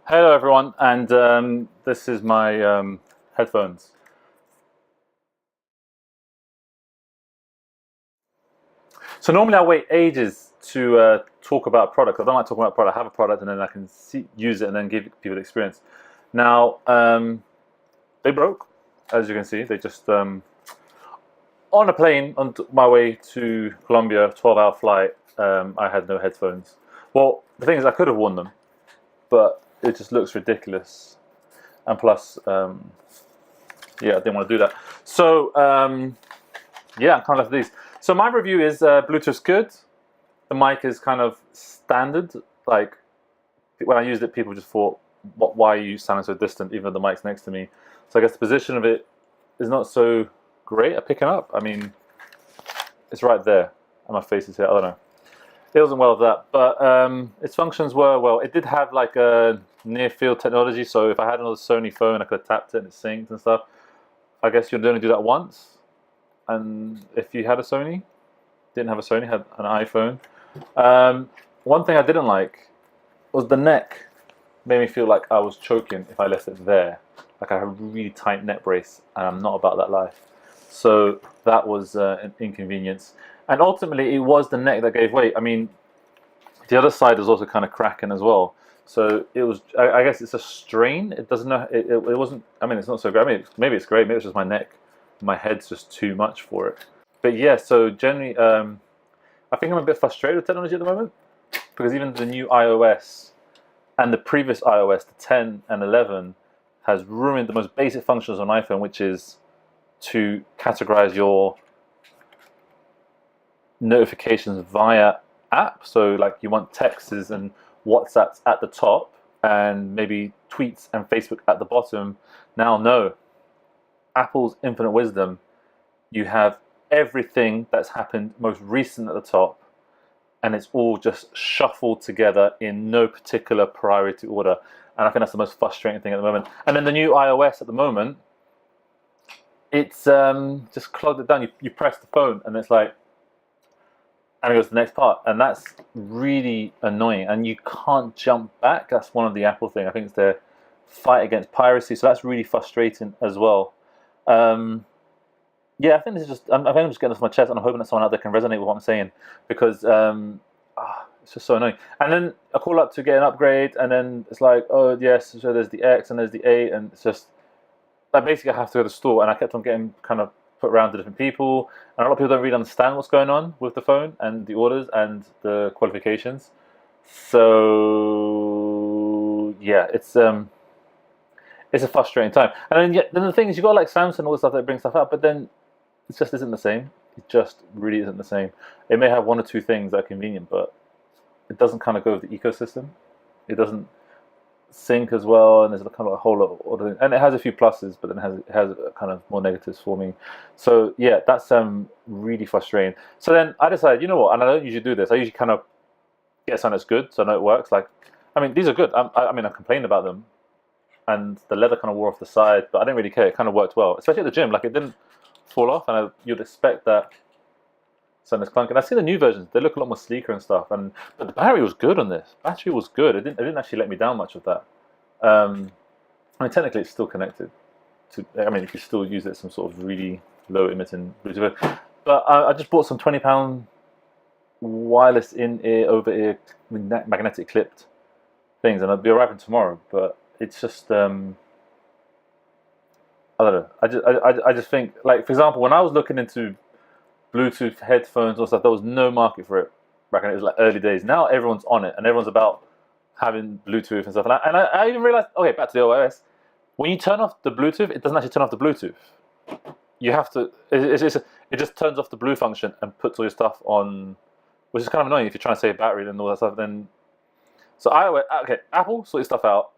Hello everyone, and this is my headphones. So normally I wait ages to talk about a product. I don't like talking about a product. I have a product and then I can use it and then give people the experience. Now, they broke, as you can see. They just, on a plane on my way to Colombia, 12-hour flight, I had no headphones. Well, the thing is I could have worn them, but it just looks ridiculous. And plus, yeah, I didn't want to do that. So, yeah, I'm kind of left these. So my review is Bluetooth's good. The mic is kind of standard. Like, when I used it, people just thought, why are you sounding so distant, even though the mic's next to me? So I guess the position of it is not so great at picking up. I mean, it's right there, and my face is here. I don't know. It wasn't well with that, but its functions were well. It did have like a near field technology, so if I had another Sony phone, I could have tapped it and it synced and stuff. I guess you'd only do that once, and if you had a Sony, didn't have a Sony, had an iPhone. One thing I didn't like was the neck. Made me feel like I was choking if I left it there. Like I have a really tight neck brace, and I'm not about that life. So that was an inconvenience. And ultimately, it was the neck that gave way. I mean, the other side was also kind of cracking as well. So it was. I guess it's a strain. It doesn't know. It wasn't. I mean, it's not so great. I mean, maybe it's great. Maybe it's just my neck. My head's just too much for it. But yeah. So generally, I think I'm a bit frustrated with technology at the moment because even the new iOS and the previous iOS, the 10 and 11, has ruined the most basic functions on iPhone, which is to categorize your notifications via app. So like you want texts and WhatsApps at the top and maybe tweets and Facebook at the bottom. Now no, Apple's infinite wisdom, you have everything that's happened most recent at the top, and it's all just shuffled together in no particular priority order. And I think that's the most frustrating thing at the moment. And then the new iOS at the moment, it's just clogged it down. You press the phone and it's like, and it goes to the next part, and that's really annoying. And you can't jump back. That's one of the Apple thing. I think it's their fight against piracy. So that's really frustrating as well. Yeah, I think this is just. I think I'm just getting this off my chest, and I'm hoping that someone out there can resonate with what I'm saying because it's just so annoying. And then I call up to get an upgrade, and then it's like, oh yes, so there's the X and there's the 8, and it's just like basically I have to go to the store, and I kept on getting kind of put around to different people, and a lot of people don't really understand what's going on with the phone and the orders and the qualifications. So yeah, it's a frustrating time. And then the thing is, you got like Samsung and all the stuff that brings stuff out, but then it just isn't the same. It just really isn't the same. It may have one or two things that are convenient, but it doesn't kind of go with the ecosystem. It doesn't sync as well, and there's kind of a whole lot of other, and it has a few pluses, but then it has kind of more negatives for me. So yeah, that's really frustrating. So then I decided, you know what, and I don't usually do this. I usually kind of get something that's good, so I know it works. Like, I mean, these are good. I mean, I complained about them, and the leather kind of wore off the side, but I didn't really care. It kind of worked well, especially at the gym. Like, it didn't fall off, and you'd expect that something's clunky. And I've seen the new versions; they look a lot more sleeker and stuff. But the battery was good on this. Battery was good. It didn't actually let me down much with that. I mean, technically, it's still connected to. I mean, if you still use it, some sort of really low emitting Bluetooth. But I just bought some £20 wireless in-ear, over-ear magnetic clipped things, and I'll be arriving tomorrow. But it's just I don't know. I just think, like, for example, when I was looking into Bluetooth headphones or stuff, there was no market for it back then. It was like early days. Now everyone's on it, and everyone's about having Bluetooth and stuff. And I even realized, okay, back to the OS, when you turn off the Bluetooth, it doesn't actually turn off the Bluetooth. You have to, it just turns off the blue function and puts all your stuff on, which is kind of annoying if you're trying to save battery and all that stuff. Then, so okay, Apple, sort your stuff out.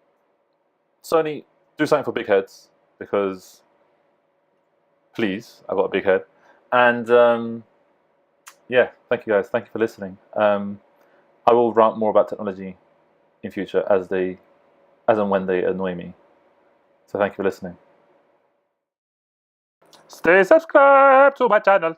Sony, do something for big heads, because please, I've got a big head. And yeah, thank you guys. Thank you for listening. I will rant more about technology in future as and when they annoy me. So thank you for listening. Stay subscribed to my channel.